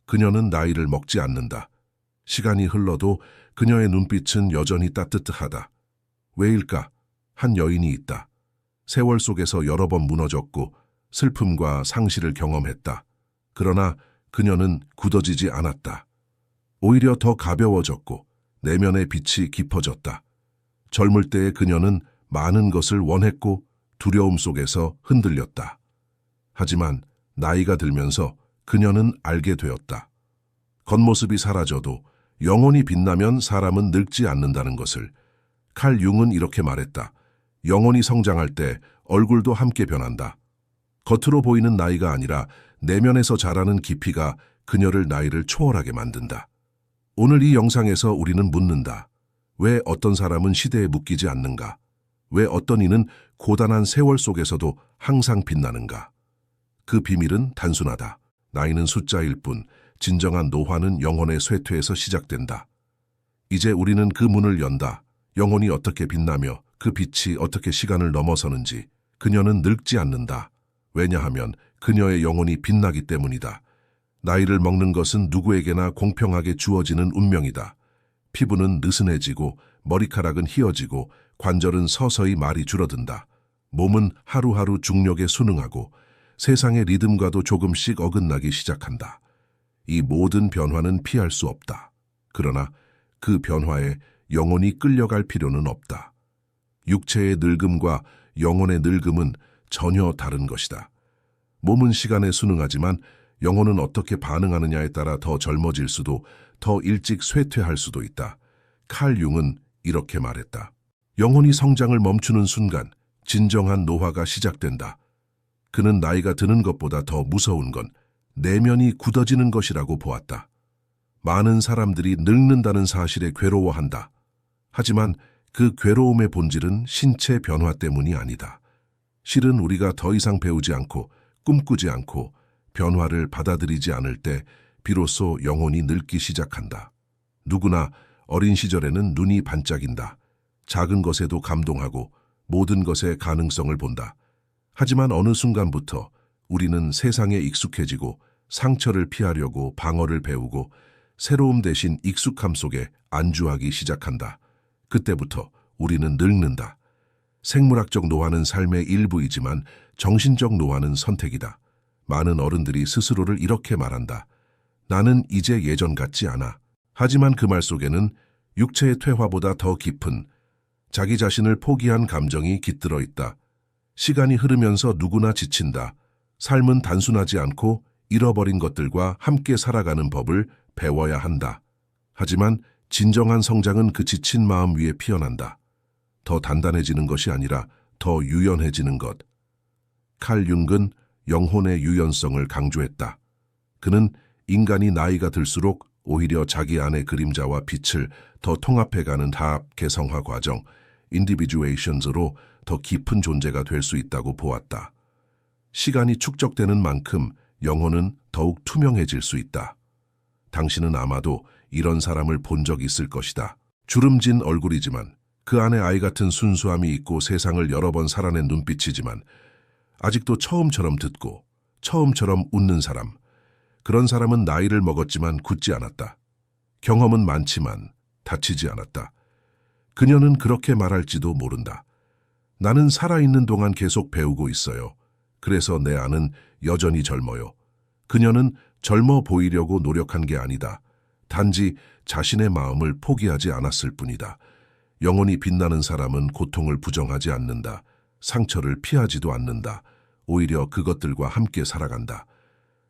그녀는 나이를 먹지 않는다. 시간이 흘러도 그녀의 눈빛은 여전히 따뜻하다. 왜일까? 한 여인이 있다. 세월 속에서 여러 번 무너졌고 슬픔과 상실을 경험했다. 그러나 그녀는 굳어지지 않았다. 오히려 더 가벼워졌고 내면의 빛이 깊어졌다. 젊을 때의 그녀는 많은 것을 원했고 두려움 속에서 흔들렸다. 하지만 나이가 들면서 그녀는 알게 되었다. 겉모습이 사라져도 영혼이 빛나면 사람은 늙지 않는다는 것을. 칼 융은 이렇게 말했다. 영혼이 성장할 때 얼굴도 함께 변한다. 겉으로 보이는 나이가 아니라 내면에서 자라는 깊이가 그녀를 나이를 초월하게 만든다. 오늘 이 영상에서 우리는 묻는다. 왜 어떤 사람은 시대에 묶이지 않는가? 왜 어떤 이는 고단한 세월 속에서도 항상 빛나는가? 그 비밀은 단순하다. 나이는 숫자일 뿐, 진정한 노화는 영혼의 쇠퇴에서 시작된다. 이제 우리는 그 문을 연다. 영혼이 어떻게 빛나며 그 빛이 어떻게 시간을 넘어서는지. 그녀는 늙지 않는다. 왜냐하면 그녀의 영혼이 빛나기 때문이다. 나이를 먹는 것은 누구에게나 공평하게 주어지는 운명이다. 피부는 느슨해지고 머리카락은 휘어지고 관절은 서서히 말이 줄어든다. 몸은 하루하루 중력에 순응하고 세상의 리듬과도 조금씩 어긋나기 시작한다. 이 모든 변화는 피할 수 없다. 그러나 그 변화에 영혼이 끌려갈 필요는 없다. 육체의 늙음과 영혼의 늙음은 전혀 다른 것이다. 몸은 시간에 순응하지만 영혼은 어떻게 반응하느냐에 따라 더 젊어질 수도 더 일찍 쇠퇴할 수도 있다. 칼 융은 이렇게 말했다. 영혼이 성장을 멈추는 순간 진정한 노화가 시작된다. 그는 나이가 드는 것보다 더 무서운 건 내면이 굳어지는 것이라고 보았다. 많은 사람들이 늙는다는 사실에 괴로워한다. 하지만 그 괴로움의 본질은 신체 변화 때문이 아니다. 실은 우리가 더 이상 배우지 않고 꿈꾸지 않고 변화를 받아들이지 않을 때 비로소 영혼이 늙기 시작한다. 누구나 어린 시절에는 눈이 반짝인다. 작은 것에도 감동하고 모든 것의 가능성을 본다. 하지만 어느 순간부터 우리는 세상에 익숙해지고 상처를 피하려고 방어를 배우고 새로움 대신 익숙함 속에 안주하기 시작한다. 그때부터 우리는 늙는다. 생물학적 노화는 삶의 일부이지만 정신적 노화는 선택이다. 많은 어른들이 스스로를 이렇게 말한다. 나는 이제 예전 같지 않아. 하지만 그 말 속에는 육체의 퇴화보다 더 깊은 자기 자신을 포기한 감정이 깃들어 있다. 시간이 흐르면서 누구나 지친다. 삶은 단순하지 않고 잃어버린 것들과 함께 살아가는 법을 배워야 한다. 하지만 진정한 성장은 그 지친 마음 위에 피어난다. 더 단단해지는 것이 아니라 더 유연해지는 것. 칼 융은 영혼의 유연성을 강조했다. 그는 인간이 나이가 들수록 오히려 자기 안의 그림자와 빛을 더 통합해가는 다합 개성화 과정, individuations로 더 깊은 존재가 될 수 있다고 보았다. 시간이 축적되는 만큼 영혼은 더욱 투명해질 수 있다. 당신은 아마도 이런 사람을 본 적 있을 것이다. 주름진 얼굴이지만 그 안에 아이 같은 순수함이 있고 세상을 여러 번 살아낸 눈빛이지만 아직도 처음처럼 듣고 처음처럼 웃는 사람. 그런 사람은 나이를 먹었지만 굳지 않았다. 경험은 많지만 다치지 않았다. 그녀는 그렇게 말할지도 모른다. 나는 살아있는 동안 계속 배우고 있어요. 그래서 내 안은 여전히 젊어요. 그녀는 젊어 보이려고 노력한 게 아니다. 단지 자신의 마음을 포기하지 않았을 뿐이다. 영혼이 빛나는 사람은 고통을 부정하지 않는다. 상처를 피하지도 않는다. 오히려 그것들과 함께 살아간다.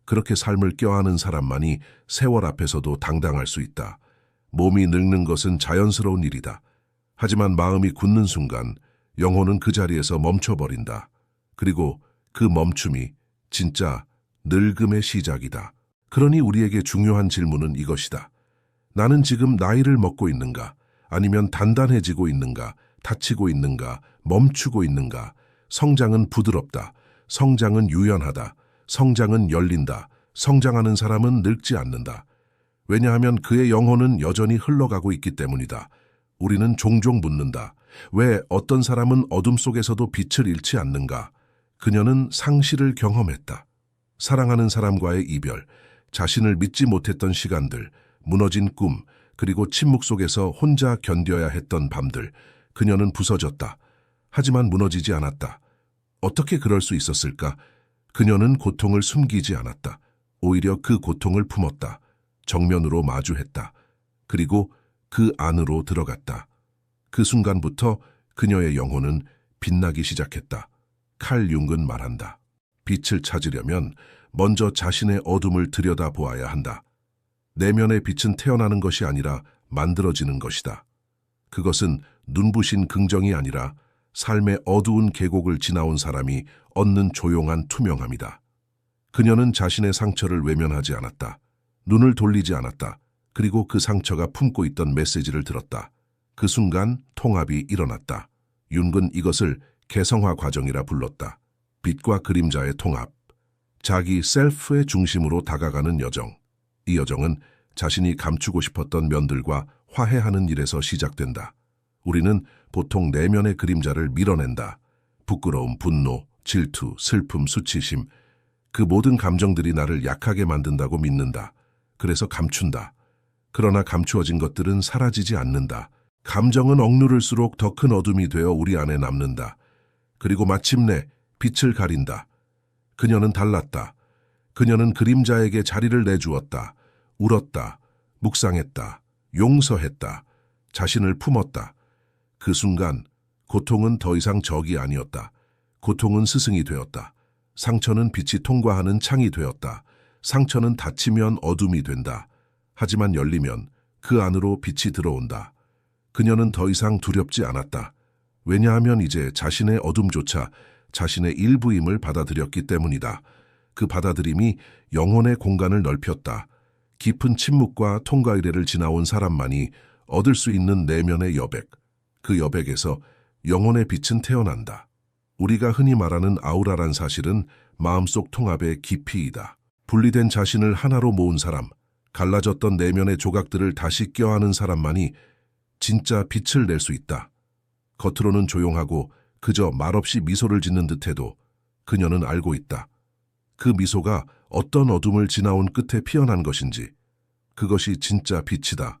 그렇게 삶을 껴안은 사람만이 세월 앞에서도 당당할 수 있다. 몸이 늙는 것은 자연스러운 일이다. 하지만 마음이 굳는 순간 영혼은 그 자리에서 멈춰버린다. 그리고 그 멈춤이 진짜 늙음의 시작이다. 그러니 우리에게 중요한 질문은 이것이다. 나는 지금 나이를 먹고 있는가? 아니면 단단해지고 있는가? 다치고 있는가? 멈추고 있는가? 성장은 부드럽다. 성장은 유연하다. 성장은 열린다. 성장하는 사람은 늙지 않는다. 왜냐하면 그의 영혼은 여전히 흘러가고 있기 때문이다. 우리는 종종 묻는다. 왜 어떤 사람은 어둠 속에서도 빛을 잃지 않는가? 그녀는 상실을 경험했다. 사랑하는 사람과의 이별, 자신을 믿지 못했던 시간들, 무너진 꿈, 그리고 침묵 속에서 혼자 견뎌야 했던 밤들, 그녀는 부서졌다. 하지만 무너지지 않았다. 어떻게 그럴 수 있었을까? 그녀는 고통을 숨기지 않았다. 오히려 그 고통을 품었다. 정면으로 마주했다. 그리고 그 안으로 들어갔다. 그 순간부터 그녀의 영혼은 빛나기 시작했다. 칼 융은 말한다. 빛을 찾으려면 먼저 자신의 어둠을 들여다보아야 한다. 내면의 빛은 태어나는 것이 아니라 만들어지는 것이다. 그것은 눈부신 긍정이 아니라 삶의 어두운 계곡을 지나온 사람이 얻는 조용한 투명함이다. 그녀는 자신의 상처를 외면하지 않았다. 눈을 돌리지 않았다. 그리고 그 상처가 품고 있던 메시지를 들었다. 그 순간 통합이 일어났다. 윤근 이것을 개성화 과정이라 불렀다. 빛과 그림자의 통합. 자기 셀프의 중심으로 다가가는 여정. 이 여정은 자신이 감추고 싶었던 면들과 화해하는 일에서 시작된다. 우리는 보통 내면의 그림자를 밀어낸다. 부끄러움, 분노, 질투, 슬픔, 수치심. 그 모든 감정들이 나를 약하게 만든다고 믿는다. 그래서 감춘다. 그러나 감추어진 것들은 사라지지 않는다. 감정은 억누를수록 더 큰 어둠이 되어 우리 안에 남는다. 그리고 마침내 빛을 가린다. 그녀는 달랐다. 그녀는 그림자에게 자리를 내주었다. 울었다. 묵상했다. 용서했다. 자신을 품었다. 그 순간 고통은 더 이상 적이 아니었다. 고통은 스승이 되었다. 상처는 빛이 통과하는 창이 되었다. 상처는 닫히면 어둠이 된다. 하지만 열리면 그 안으로 빛이 들어온다. 그녀는 더 이상 두렵지 않았다. 왜냐하면 이제 자신의 어둠조차 자신의 일부임을 받아들였기 때문이다. 그 받아들임이 영혼의 공간을 넓혔다. 깊은 침묵과 통과 의례를 지나온 사람만이 얻을 수 있는 내면의 여백. 그 여백에서 영혼의 빛은 태어난다. 우리가 흔히 말하는 아우라란 사실은 마음속 통합의 깊이이다. 분리된 자신을 하나로 모은 사람, 갈라졌던 내면의 조각들을 다시 껴안은 사람만이 진짜 빛을 낼 수 있다. 겉으로는 조용하고 그저 말없이 미소를 짓는 듯해도 그녀는 알고 있다. 그 미소가 어떤 어둠을 지나온 끝에 피어난 것인지, 그것이 진짜 빛이다.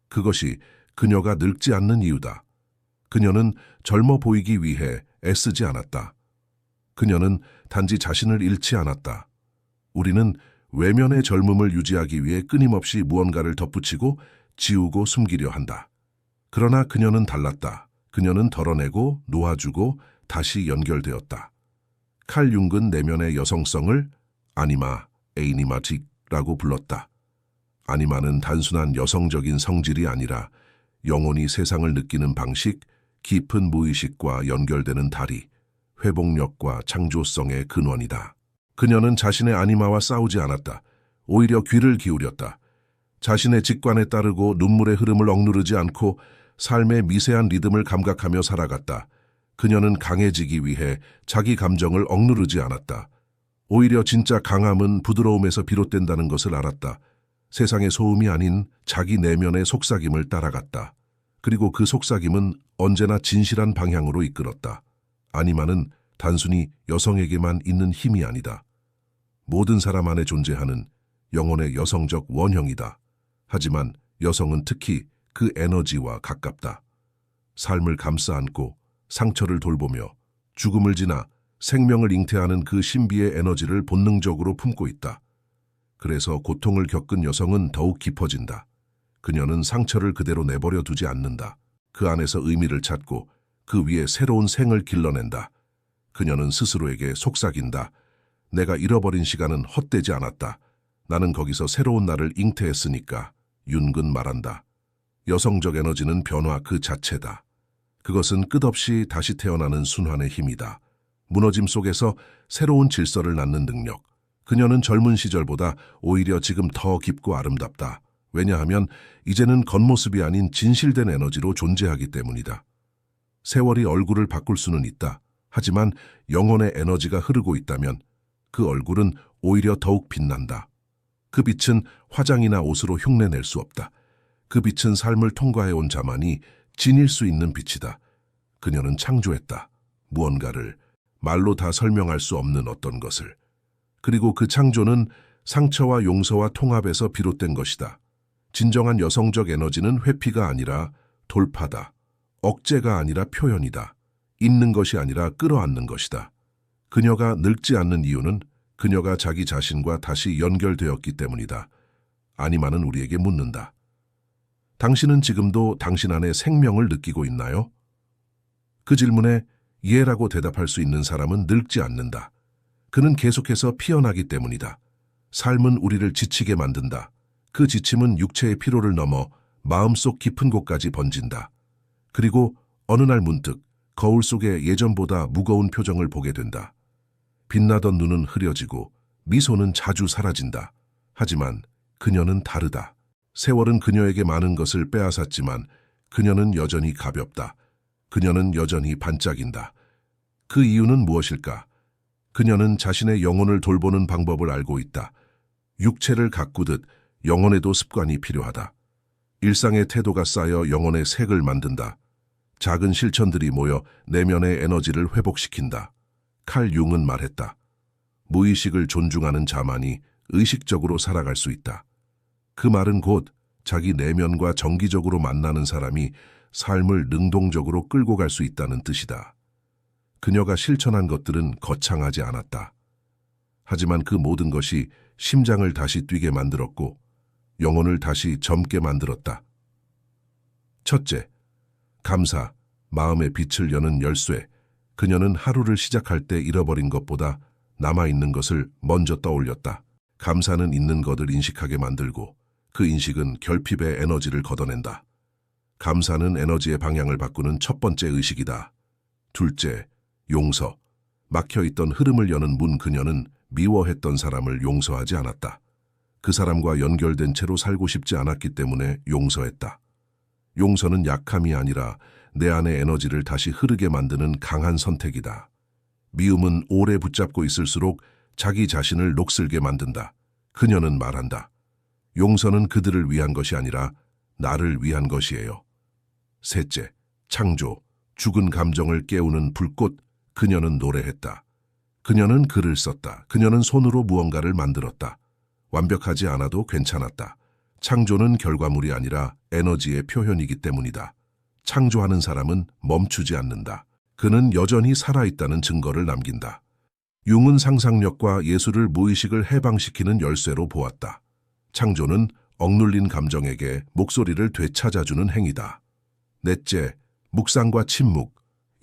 그것이 그녀가 늙지 않는 이유다. 그녀는 젊어 보이기 위해 애쓰지 않았다. 그녀는 단지 자신을 잃지 않았다. 우리는 외면의 젊음을 유지하기 위해 끊임없이 무언가를 덧붙이고 지우고 숨기려 한다. 그러나 그녀는 달랐다. 그녀는 덜어내고 놓아주고 다시 연결되었다. 칼 융은 내면의 여성성을 아니마, 에이니마틱라고 불렀다. 아니마는 단순한 여성적인 성질이 아니라 영혼이 세상을 느끼는 방식, 깊은 무의식과 연결되는 다리, 회복력과 창조성의 근원이다. 그녀는 자신의 아니마와 싸우지 않았다. 오히려 귀를 기울였다. 자신의 직관에 따르고 눈물의 흐름을 억누르지 않고 삶의 미세한 리듬을 감각하며 살아갔다. 그녀는 강해지기 위해 자기 감정을 억누르지 않았다. 오히려 진짜 강함은 부드러움에서 비롯된다는 것을 알았다. 세상의 소음이 아닌 자기 내면의 속삭임을 따라갔다. 그리고 그 속삭임은 언제나 진실한 방향으로 이끌었다. 아니마는 단순히 여성에게만 있는 힘이 아니다. 모든 사람 안에 존재하는 영혼의 여성적 원형이다. 하지만 여성은 특히 그 에너지와 가깝다. 삶을 감싸 안고 상처를 돌보며 죽음을 지나 생명을 잉태하는 그 신비의 에너지를 본능적으로 품고 있다. 그래서 고통을 겪은 여성은 더욱 깊어진다. 그녀는 상처를 그대로 내버려 두지 않는다. 그 안에서 의미를 찾고 그 위에 새로운 생을 길러낸다. 그녀는 스스로에게 속삭인다. 내가 잃어버린 시간은 헛되지 않았다. 나는 거기서 새로운 나를 잉태했으니까. 윤근 말한다. 여성적 에너지는 변화 그 자체다. 그것은 끝없이 다시 태어나는 순환의 힘이다. 무너짐 속에서 새로운 질서를 낳는 능력. 그녀는 젊은 시절보다 오히려 지금 더 깊고 아름답다. 왜냐하면 이제는 겉모습이 아닌 진실된 에너지로 존재하기 때문이다. 세월이 얼굴을 바꿀 수는 있다. 하지만 영혼의 에너지가 흐르고 있다면 그 얼굴은 오히려 더욱 빛난다. 그 빛은 화장이나 옷으로 흉내낼 수 없다. 그 빛은 삶을 통과해온 자만이 지닐 수 있는 빛이다. 그녀는 창조했다. 무언가를 말로 다 설명할 수 없는 어떤 것을. 그리고 그 창조는 상처와 용서와 통합에서 비롯된 것이다. 진정한 여성적 에너지는 회피가 아니라 돌파다. 억제가 아니라 표현이다. 있는 것이 아니라 끌어안는 것이다. 그녀가 늙지 않는 이유는 그녀가 자기 자신과 다시 연결되었기 때문이다. 아니마는 우리에게 묻는다. 당신은 지금도 당신 안에 생명을 느끼고 있나요? 그 질문에 예라고 대답할 수 있는 사람은 늙지 않는다. 그는 계속해서 피어나기 때문이다. 삶은 우리를 지치게 만든다. 그 지침은 육체의 피로를 넘어 마음속 깊은 곳까지 번진다. 그리고 어느 날 문득 거울 속에 예전보다 무거운 표정을 보게 된다. 빛나던 눈은 흐려지고 미소는 자주 사라진다. 하지만 그녀는 다르다. 세월은 그녀에게 많은 것을 빼앗았지만 그녀는 여전히 가볍다. 그녀는 여전히 반짝인다. 그 이유는 무엇일까? 그녀는 자신의 영혼을 돌보는 방법을 알고 있다. 육체를 가꾸듯 영혼에도 습관이 필요하다. 일상의 태도가 쌓여 영혼의 색을 만든다. 작은 실천들이 모여 내면의 에너지를 회복시킨다. 칼 융은 말했다. 무의식을 존중하는 자만이 의식적으로 살아갈 수 있다. 그 말은 곧 자기 내면과 정기적으로 만나는 사람이 삶을 능동적으로 끌고 갈 수 있다는 뜻이다. 그녀가 실천한 것들은 거창하지 않았다. 하지만 그 모든 것이 심장을 다시 뛰게 만들었고 영혼을 다시 젊게 만들었다. 첫째, 감사, 마음의 빛을 여는 열쇠. 그녀는 하루를 시작할 때 잃어버린 것보다 남아있는 것을 먼저 떠올렸다. 감사는 있는 것을 인식하게 만들고 그 인식은 결핍의 에너지를 걷어낸다. 감사는 에너지의 방향을 바꾸는 첫 번째 의식이다. 둘째, 용서. 막혀있던 흐름을 여는 문. 그녀는 미워했던 사람을 용서하지 않았다. 그 사람과 연결된 채로 살고 싶지 않았기 때문에 용서했다. 용서는 약함이 아니라 내 안의 에너지를 다시 흐르게 만드는 강한 선택이다. 미움은 오래 붙잡고 있을수록 자기 자신을 녹슬게 만든다. 그녀는 말한다. 용서는 그들을 위한 것이 아니라 나를 위한 것이에요. 셋째, 창조. 죽은 감정을 깨우는 불꽃. 그녀는 노래했다. 그녀는 글을 썼다. 그녀는 손으로 무언가를 만들었다. 완벽하지 않아도 괜찮았다. 창조는 결과물이 아니라 에너지의 표현이기 때문이다. 창조하는 사람은 멈추지 않는다. 그는 여전히 살아있다는 증거를 남긴다. 융은 상상력과 예술을 무의식을 해방시키는 열쇠로 보았다. 창조는 억눌린 감정에게 목소리를 되찾아주는 행위다. 넷째, 묵상과 침묵.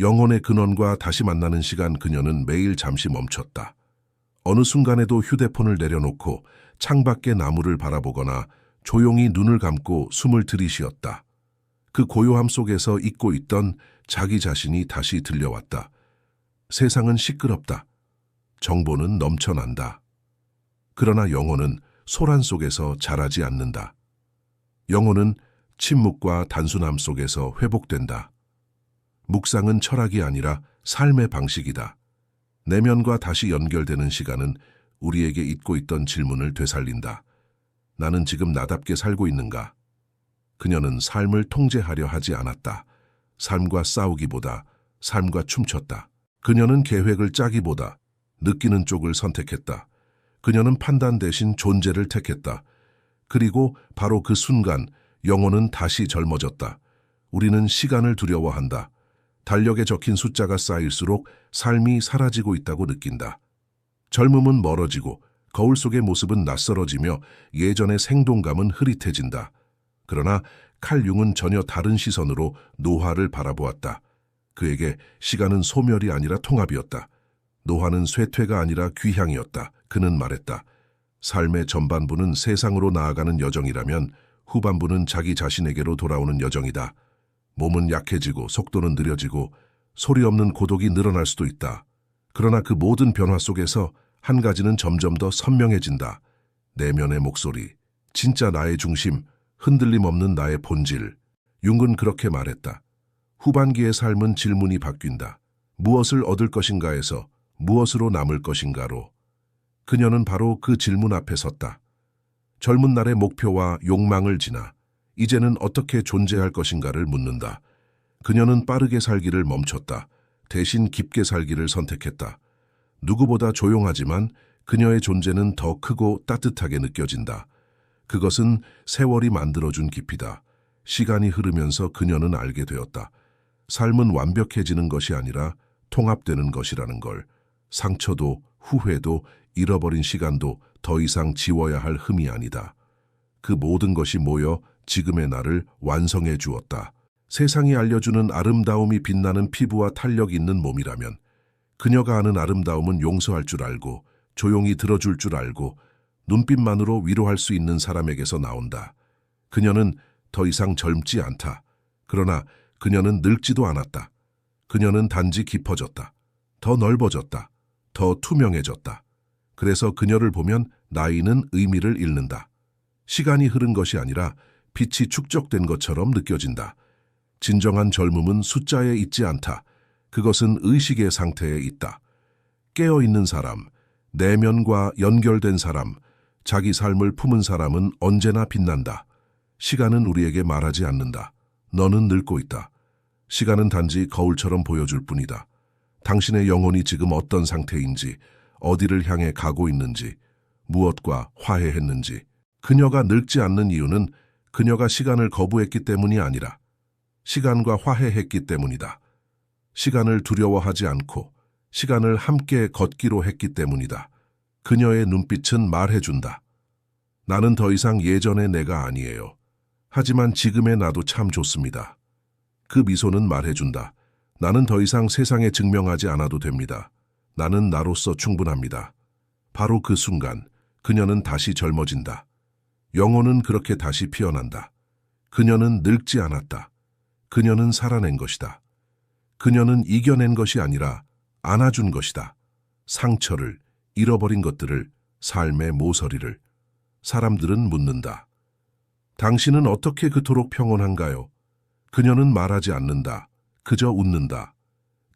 영혼의 근원과 다시 만나는 시간. 그녀는 매일 잠시 멈췄다. 어느 순간에도 휴대폰을 내려놓고 창밖의 나무를 바라보거나 조용히 눈을 감고 숨을 들이쉬었다. 그 고요함 속에서 잊고 있던 자기 자신이 다시 들려왔다. 세상은 시끄럽다. 정보는 넘쳐난다. 그러나 영혼은 소란 속에서 자라지 않는다. 영혼은 침묵과 단순함 속에서 회복된다. 묵상은 철학이 아니라 삶의 방식이다. 내면과 다시 연결되는 시간은 우리에게 잊고 있던 질문을 되살린다. 나는 지금 나답게 살고 있는가? 그녀는 삶을 통제하려 하지 않았다. 삶과 싸우기보다 삶과 춤췄다. 그녀는 계획을 짜기보다 느끼는 쪽을 선택했다. 그녀는 판단 대신 존재를 택했다. 그리고 바로 그 순간 영혼은 다시 젊어졌다. 우리는 시간을 두려워한다. 달력에 적힌 숫자가 쌓일수록 삶이 사라지고 있다고 느낀다. 젊음은 멀어지고 거울 속의 모습은 낯설어지며 예전의 생동감은 흐릿해진다. 그러나 칼 융은 전혀 다른 시선으로 노화를 바라보았다. 그에게 시간은 소멸이 아니라 통합이었다. 노화는 쇠퇴가 아니라 귀향이었다. 그는 말했다. 삶의 전반부는 세상으로 나아가는 여정이라면 후반부는 자기 자신에게로 돌아오는 여정이다. 몸은 약해지고 속도는 느려지고 소리 없는 고독이 늘어날 수도 있다. 그러나 그 모든 변화 속에서 한 가지는 점점 더 선명해진다. 내면의 목소리, 진짜 나의 중심, 흔들림 없는 나의 본질. 융은 그렇게 말했다. 후반기의 삶은 질문이 바뀐다. 무엇을 얻을 것인가에서 무엇으로 남을 것인가로. 그녀는 바로 그 질문 앞에 섰다. 젊은 날의 목표와 욕망을 지나 이제는 어떻게 존재할 것인가를 묻는다. 그녀는 빠르게 살기를 멈췄다. 대신 깊게 살기를 선택했다. 누구보다 조용하지만 그녀의 존재는 더 크고 따뜻하게 느껴진다. 그것은 세월이 만들어준 깊이다. 시간이 흐르면서 그녀는 알게 되었다. 삶은 완벽해지는 것이 아니라 통합되는 것이라는 걸. 상처도 후회도 잃어버린 시간도 더 이상 지워야 할 흠이 아니다. 그 모든 것이 모여 지금의 나를 완성해 주었다. 세상이 알려주는 아름다움이 빛나는 피부와 탄력 있는 몸이라면 그녀가 아는 아름다움은 용서할 줄 알고 조용히 들어줄 줄 알고 눈빛만으로 위로할 수 있는 사람에게서 나온다. 그녀는 더 이상 젊지 않다. 그러나 그녀는 늙지도 않았다. 그녀는 단지 깊어졌다. 더 넓어졌다. 더 투명해졌다. 그래서 그녀를 보면 나이는 의미를 잃는다. 시간이 흐른 것이 아니라 빛이 축적된 것처럼 느껴진다. 진정한 젊음은 숫자에 있지 않다. 그것은 의식의 상태에 있다. 깨어있는 사람, 내면과 연결된 사람, 자기 삶을 품은 사람은 언제나 빛난다. 시간은 우리에게 말하지 않는다. 너는 늙고 있다. 시간은 단지 거울처럼 보여줄 뿐이다. 당신의 영혼이 지금 어떤 상태인지, 어디를 향해 가고 있는지, 무엇과 화해했는지. 그녀가 늙지 않는 이유는 그녀가 시간을 거부했기 때문이 아니라 시간과 화해했기 때문이다. 시간을 두려워하지 않고 시간을 함께 걷기로 했기 때문이다. 그녀의 눈빛은 말해준다. 나는 더 이상 예전의 내가 아니에요. 하지만 지금의 나도 참 좋습니다. 그 미소는 말해준다. 나는 더 이상 세상에 증명하지 않아도 됩니다. 나는 나로서 충분합니다. 바로 그 순간 그녀는 다시 젊어진다. 영혼은 그렇게 다시 피어난다. 그녀는 늙지 않았다. 그녀는 살아낸 것이다. 그녀는 이겨낸 것이 아니라 안아준 것이다. 상처를, 잃어버린 것들을, 삶의 모서리를. 사람들은 묻는다. 당신은 어떻게 그토록 평온한가요? 그녀는 말하지 않는다. 그저 웃는다.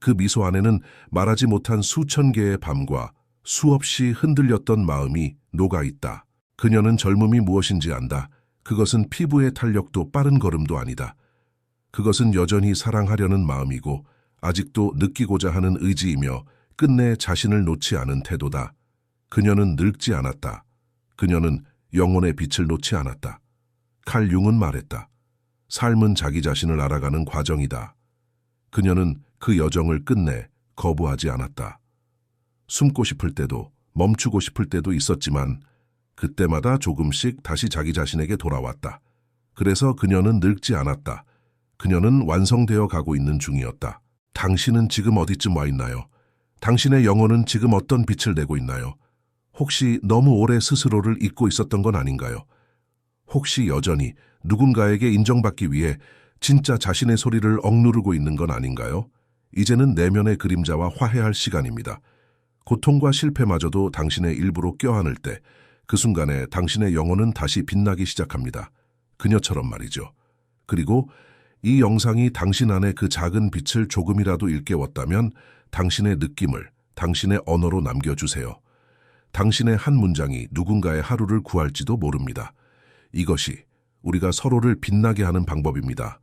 그 미소 안에는 말하지 못한 수천 개의 밤과 수없이 흔들렸던 마음이 녹아있다. 그녀는 젊음이 무엇인지 안다. 그것은 피부의 탄력도 빠른 걸음도 아니다. 그것은 여전히 사랑하려는 마음이고 아직도 느끼고자 하는 의지이며 끝내 자신을 놓지 않은 태도다. 그녀는 늙지 않았다. 그녀는 영혼의 빛을 놓지 않았다. 칼 융은 말했다. 삶은 자기 자신을 알아가는 과정이다. 그녀는 그 여정을 끝내 거부하지 않았다. 숨고 싶을 때도 멈추고 싶을 때도 있었지만 그때마다 조금씩 다시 자기 자신에게 돌아왔다. 그래서 그녀는 늙지 않았다. 그녀는 완성되어 가고 있는 중이었다. 당신은 지금 어디쯤 와 있나요? 당신의 영혼은 지금 어떤 빛을 내고 있나요? 혹시 너무 오래 스스로를 잊고 있었던 건 아닌가요? 혹시 여전히 누군가에게 인정받기 위해 진짜 자신의 소리를 억누르고 있는 건 아닌가요? 이제는 내면의 그림자와 화해할 시간입니다. 고통과 실패마저도 당신의 일부로 껴안을 때 그 순간에 당신의 영혼은 다시 빛나기 시작합니다. 그녀처럼 말이죠. 그리고 이 영상이 당신 안에 그 작은 빛을 조금이라도 일깨웠다면 당신의 느낌을 당신의 언어로 남겨주세요. 당신의 한 문장이 누군가의 하루를 구할지도 모릅니다. 이것이 우리가 서로를 빛나게 하는 방법입니다.